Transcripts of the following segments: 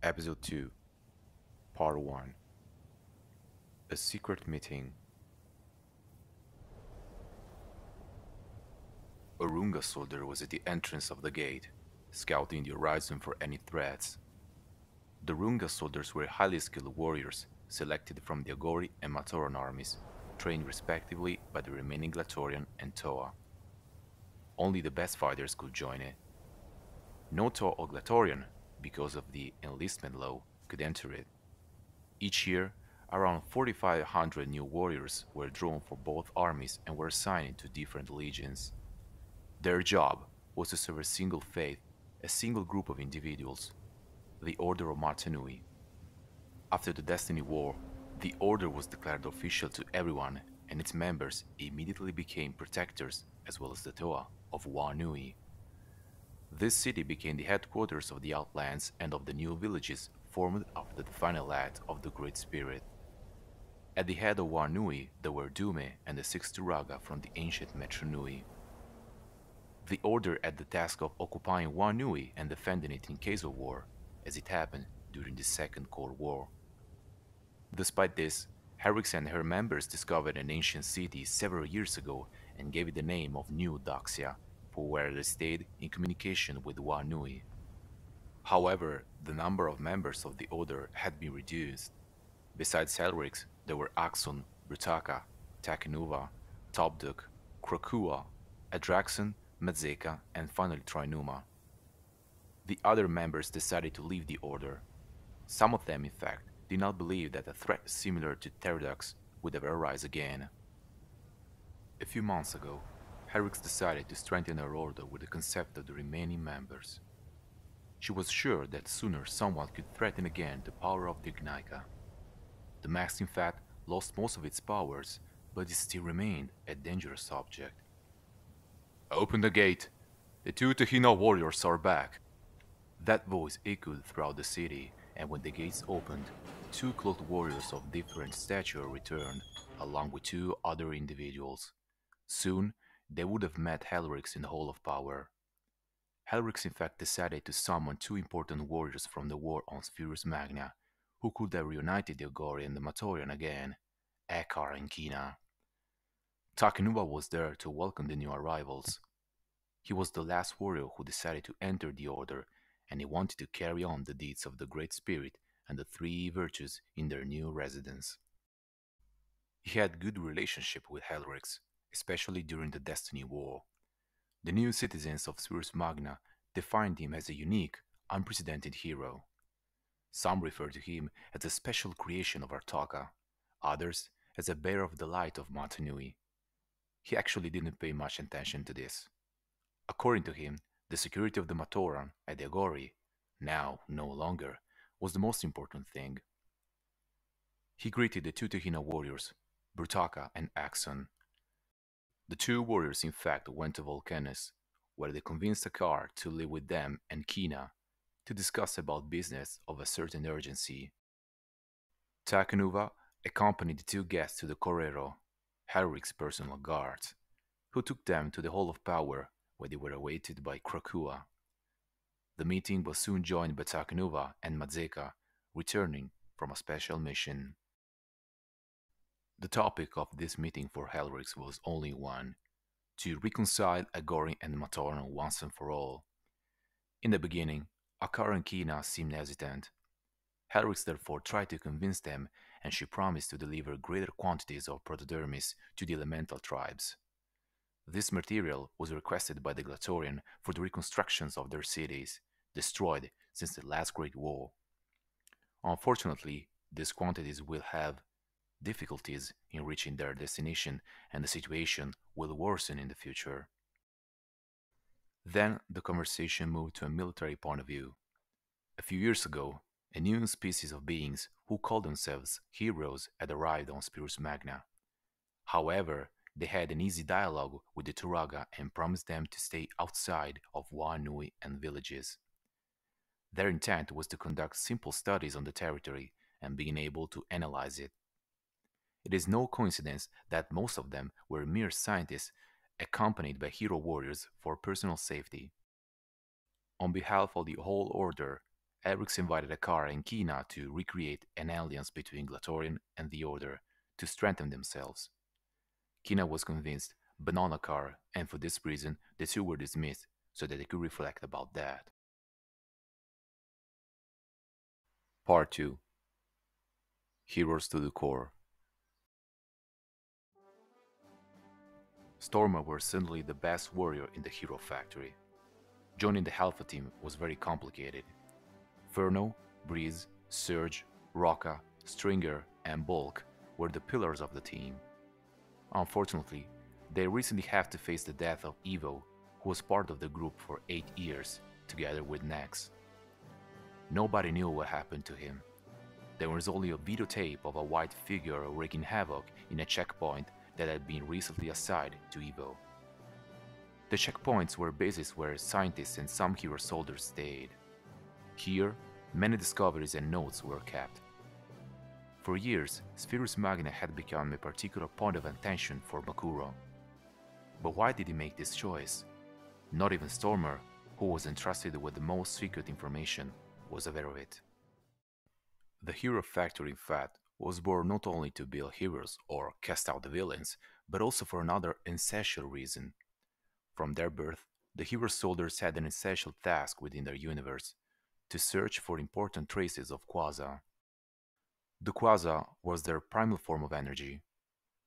Episode 2, Part 1. A Secret Meeting. A Runga soldier was at the entrance of the gate, scouting the horizon for any threats. The Runga soldiers were highly skilled warriors, selected from the Agori and Matoran armies, trained respectively by the remaining Glatorian and Toa. Only the best fighters could join it. No Toa or Glatorian, because of the enlistment law, could enter it. Each year, around 4,500 new warriors were drawn for both armies and were assigned to different legions. Their job was to serve a single faith, a single group of individuals, the Order of Martinui. After the Destiny War, the Order was declared official to everyone, and its members immediately became protectors as well as the Toa of Wanui. This city became the headquarters of the Outlands and of the new villages formed after the final act of the Great Spirit. At the head of Wanui there were Dume and the six Turaga from the ancient Metru Nui. The Order had the task of occupying Wanui and defending it in case of war, as it happened during the Second Cold War. Despite this, Herrix and her members discovered an ancient city several years ago and gave it the name of New Daxia, for where they stayed in communication with Wanui. However, the number of members of the Order had been reduced. Besides Helrix, there were Axon, Brutaka, Takenuva, Topduk, Krokua, Adraxon, Medzeka, and finally Trinuma. The other members decided to leave the Order. Some of them, in fact, did not believe that a threat similar to Pterodux would ever arise again. A few months ago, Herrix decided to strengthen her Order with the concept of the remaining members. She was sure that sooner someone could threaten again the power of the Ignika. The Max in fact lost most of its powers, but it still remained a dangerous object. "Open the gate! The two Tehina warriors are back!" That voice echoed throughout the city, and when the gates opened, two cloaked warriors of different stature returned, along with two other individuals. Soon, they would have met Helrix in the Hall of Power. Helrix in fact decided to summon two important warriors from the war on Spherus Magna, who could have reunited the Agori and the Matorian again, Ekar and Kina. Takenuba was there to welcome the new arrivals. He was the last warrior who decided to enter the Order, and he wanted to carry on the deeds of the Great Spirit and the three virtues in their new residence. He had good relationship with Helrix, especially during the Destiny War. The new citizens of Spherus Magna defined him as a unique, unprecedented hero. Some refer to him as a special creation of Artaka, others as a bearer of the light of Montanui. He actually didn't pay much attention to this. According to him, the security of the Matoran at the Agori, now no longer, was the most important thing. He greeted the two Tehina warriors, Brutaka and Axon. The two warriors in fact went to Volcanus, where they convinced Akar to live with them and Kina to discuss about business of a certain urgency. Takanuva accompanied the two guests to the Correro, Harric's personal guards, who took them to the Hall of Power, where they were awaited by Krokua. The meeting was soon joined by Takanuva and Madzeka, returning from a special mission. The topic of this meeting for Helrix was only one: to reconcile Agori and Matoran once and for all. In the beginning, Akar and Kina seemed hesitant. Helrix therefore tried to convince them, and she promised to deliver greater quantities of protodermis to the elemental tribes. This material was requested by the Glatorian for the reconstructions of their cities, destroyed since the last Great War. Unfortunately, these quantities will have difficulties in reaching their destination, and the situation will worsen in the future. Then the conversation moved to a military point of view. A few years ago, a new species of beings who called themselves heroes had arrived on Spirus Magna. However, they had an easy dialogue with the Turaga and promised them to stay outside of Wanui and villages. Their intent was to conduct simple studies on the territory and being able to analyze it. It is no coincidence that most of them were mere scientists accompanied by hero warriors for personal safety. On behalf of the whole order, Erix invited Akara and Kina to recreate an alliance between Glatorian and the Order to strengthen themselves. Kina was convinced, but not Akara, and for this reason the two were dismissed so that they could reflect about that. Part 2. Heroes to the Core. Stormer was certainly the best warrior in the Hero Factory. Joining the Alpha team was very complicated. Furno, Breeze, Surge, Rocka, Stringer, and Bulk were the pillars of the team. Unfortunately, they recently had to face the death of Evo, who was part of the group for 8 years, together with Nex. Nobody knew what happened to him. There was only a videotape of a white figure wreaking havoc in a checkpoint that had been recently assigned to Evo. The checkpoints were bases where scientists and some hero soldiers stayed. Here, many discoveries and notes were kept. For years, Spherus Magna had become a particular point of attention for Makuro. But why did he make this choice? Not even Stormer, who was entrusted with the most secret information, was aware of it. The Hero Factory, in fact, was born not only to build heroes or cast out the villains, but also for another essential reason. From their birth, the hero soldiers had an essential task within their universe: to search for important traces of Quasar. The Quasar was their primal form of energy.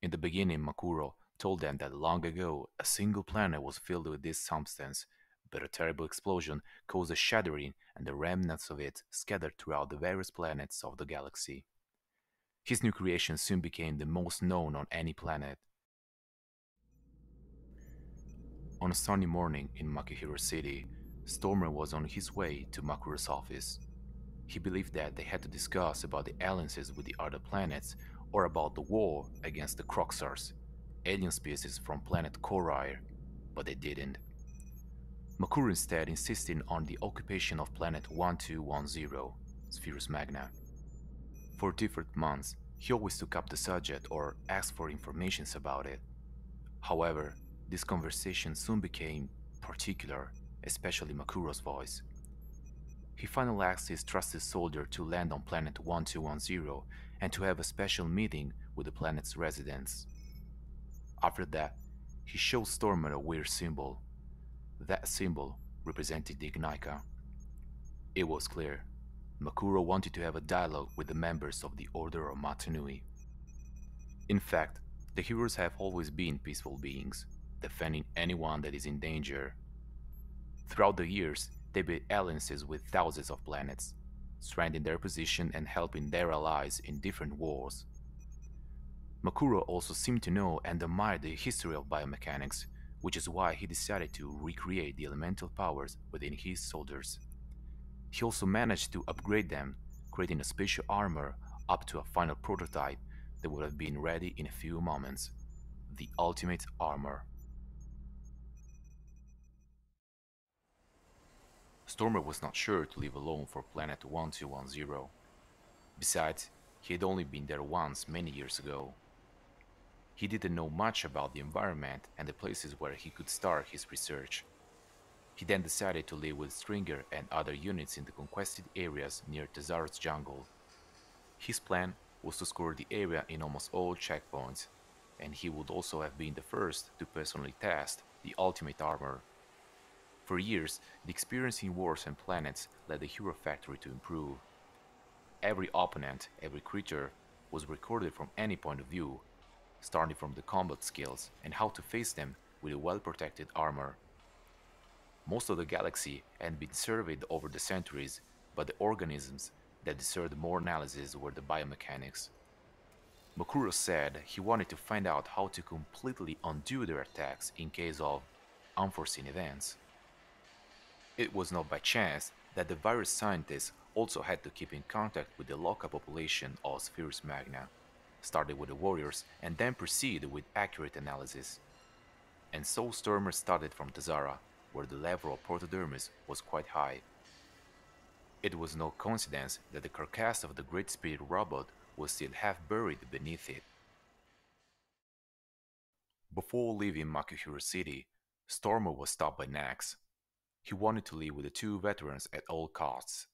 In the beginning, Makuro told them that long ago a single planet was filled with this substance, but a terrible explosion caused a shattering and the remnants of it scattered throughout the various planets of the galaxy. His new creation soon became the most known on any planet. On a sunny morning in Makihiro City, Stormer was on his way to Makuro's office. He believed that they had to discuss about the alliances with the other planets or about the war against the Croxars, alien species from planet Korair, but they didn't. Makuro instead insisted on the occupation of planet 1210, Spherus Magna. For different months, he always took up the subject or asked for information about it. However, this conversation soon became particular, especially Makuro's voice. He finally asked his trusted soldier to land on planet 1210 and to have a special meeting with the planet's residents. After that, he showed Stormer a weird symbol. That symbol represented the Ignika. It was clear. Makuro wanted to have a dialogue with the members of the Order of Matanui. In fact, the heroes have always been peaceful beings, defending anyone that is in danger. Throughout the years, they built alliances with thousands of planets, strengthening their position and helping their allies in different wars. Makuro also seemed to know and admire the history of biomechanics, which is why he decided to recreate the elemental powers within his soldiers. He also managed to upgrade them, creating a special armor up to a final prototype that would have been ready in a few moments: the Ultimate Armor. Stormer was not sure to leave alone for planet 1210. Besides, he had only been there once many years ago. He didn't know much about the environment and the places where he could start his research. He then decided to live with Stringer and other units in the conquested areas near Tazara's jungle. His plan was to score the area in almost all checkpoints, and he would also have been the first to personally test the Ultimate Armor. For years, the experience in wars and planets led the Hero Factory to improve. Every opponent, every creature, was recorded from any point of view, starting from the combat skills and how to face them with a well-protected armor. Most of the galaxy had been surveyed over the centuries, but the organisms that deserved more analysis were the biomechanics. Makuro said he wanted to find out how to completely undo their attacks in case of unforeseen events. It was not by chance that the various scientists also had to keep in contact with the local population of Spherus Magna, started with the warriors and then proceeded with accurate analysis. And so Stormer started from Tazara, where the level of Protodermis was quite high. It was no coincidence that the carcass of the Great Spirit robot was still half buried beneath it. Before leaving Makihiro City, Stormer was stopped by Nax. He wanted to leave with the two veterans at all costs.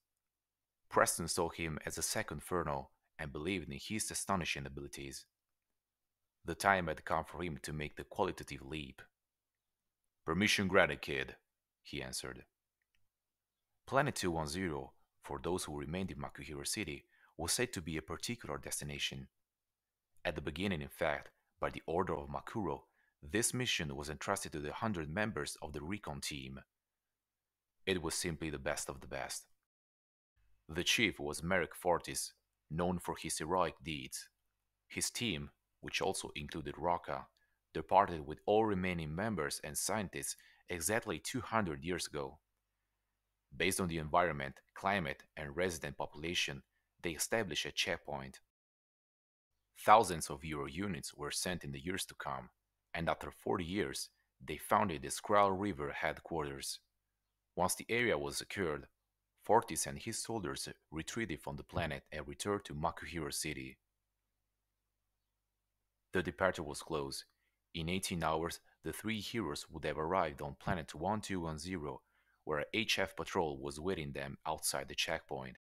Preston saw him as a second Furno and believed in his astonishing abilities. The time had come for him to make the qualitative leap. "Permission granted, kid," he answered. Planet 210, for those who remained in Makuhiro City, was said to be a particular destination. At the beginning, in fact, by the order of Makuro, this mission was entrusted to the 100 members of the recon team. It was simply the best of the best. The chief was Merrick Fortis, known for his heroic deeds. His team, which also included Rocca, departed with all remaining members and scientists exactly 200 years ago. Based on the environment, climate, and resident population, they established a checkpoint. Thousands of Euro units were sent in the years to come, and after 40 years, they founded the Skral River headquarters. Once the area was secured, Fortis and his soldiers retreated from the planet and returned to Makuhiro City. The departure was close. In 18 hours, the three heroes would have arrived on planet 1210, where a HF patrol was waiting them outside the checkpoint.